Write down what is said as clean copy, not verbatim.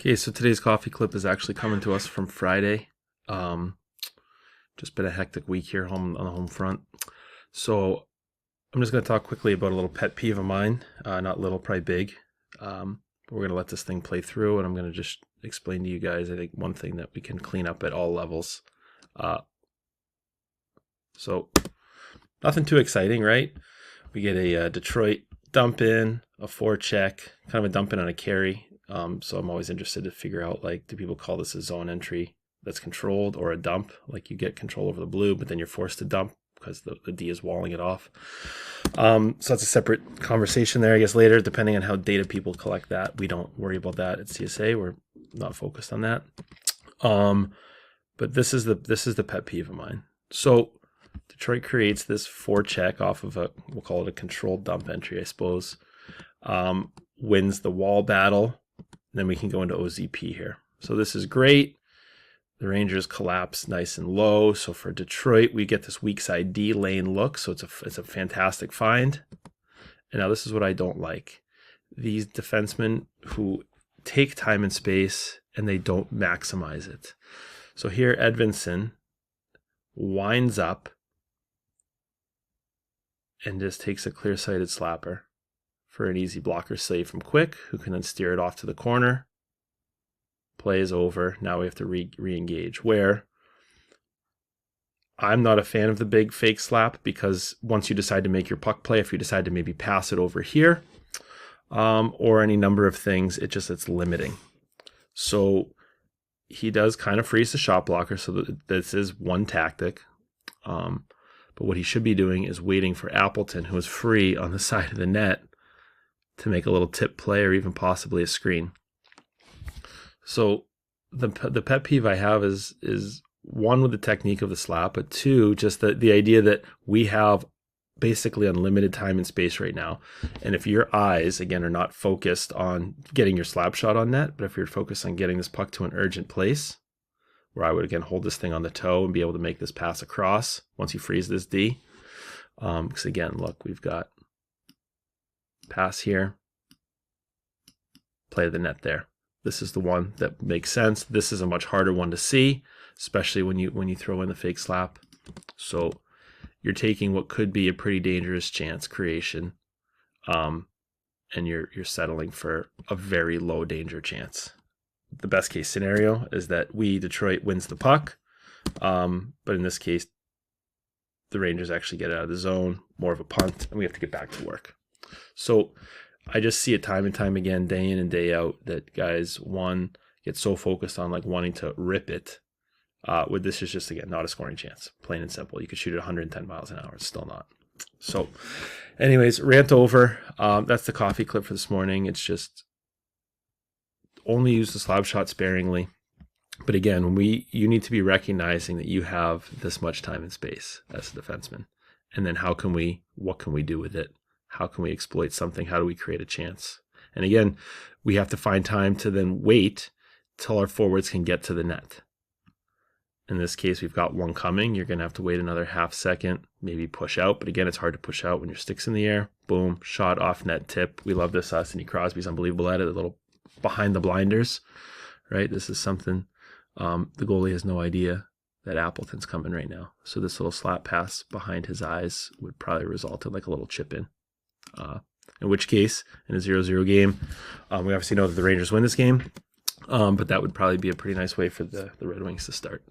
Okay, so today's coffee clip is actually coming to us from Friday. Just been a hectic week here home on the home front. So I'm just going to talk quickly about a little pet peeve of mine. Not little, probably big. But we're going to let this thing play through, and I'm going to just explain to you guys, I think, one thing that we can clean up at all levels. So nothing too exciting, right? We get a Detroit dump in, a forecheck, kind of a dump in on a carry. So I'm always interested to figure out, like, do people call this a zone entry that's controlled or a dump? Like, you get control over the blue, but then you're forced to dump because the D is walling it off. So that's a separate conversation there, I guess, later, depending on how data people collect that. We don't worry about that at CSA. We're not focused on that. But this is the pet peeve of mine. So Detroit creates this forecheck off of we'll call it a controlled dump entry, I suppose. Wins the wall battle. Then we can go into OZP here. So this is great. The Rangers collapse nice and low. So for Detroit, we get this weak side D lane look. So it's a fantastic find. And now this is what I don't like. These defensemen who take time and space and they don't maximize it. So here Edvinsson winds up and just takes a clear-sighted slapper for an easy blocker save from Quick, who can then steer it off to the corner. Play is over. Now we have to re-engage. Where I'm not a fan of the big fake slap, because once you decide to make your puck play, if you decide to maybe pass it over here, or any number of things, it's limiting. So he does kind of freeze the shot blocker, so that this is one tactic. But what he should be doing is waiting for Appleton, who is free on the side of the net, to make a little tip play or even possibly a screen. So the pet peeve I have is one, with the technique of the slap, but two, just the idea that we have basically unlimited time and space right now. And if your eyes, again, are not focused on getting your slap shot on net, but if you're focused on getting this puck to an urgent place, where I would, again, hold this thing on the toe and be able to make this pass across once you freeze this D. Because again, look, we've got pass here, play to the net there. This is the one that makes sense. This is a much harder one to see, especially when you throw in the fake slap. So you're taking what could be a pretty dangerous chance creation, and you're settling for a very low danger chance. The best case scenario is that Detroit wins the puck, but in this case, the Rangers actually get out of the zone, more of a punt, and we have to get back to work. So I just see it time and time again, day in and day out, that guys, one, get so focused on like wanting to rip it. With this is just, again, not a scoring chance, plain and simple. You could shoot at 110 miles an hour. It's still not. So anyways, rant over. That's the coffee clip for this morning. It's just only use the slap shot sparingly. But again, you need to be recognizing that you have this much time and space as a defenseman. And then what can we do with it? How can we exploit something? How do we create a chance? And again, we have to find time to then wait till our forwards can get to the net. In this case, we've got one coming. You're going to have to wait another half second, maybe push out. But again, it's hard to push out when your stick's in the air. Boom, shot off net tip. We love this. Sidney Crosby's unbelievable at it. A little behind the blinders, right? This is something the goalie has no idea that Appleton's coming right now. So this little slap pass behind his eyes would probably result in like a little chip in. In which case, in a 0-0 game, we obviously know that the Rangers win this game, but that would probably be a pretty nice way for the Red Wings to start.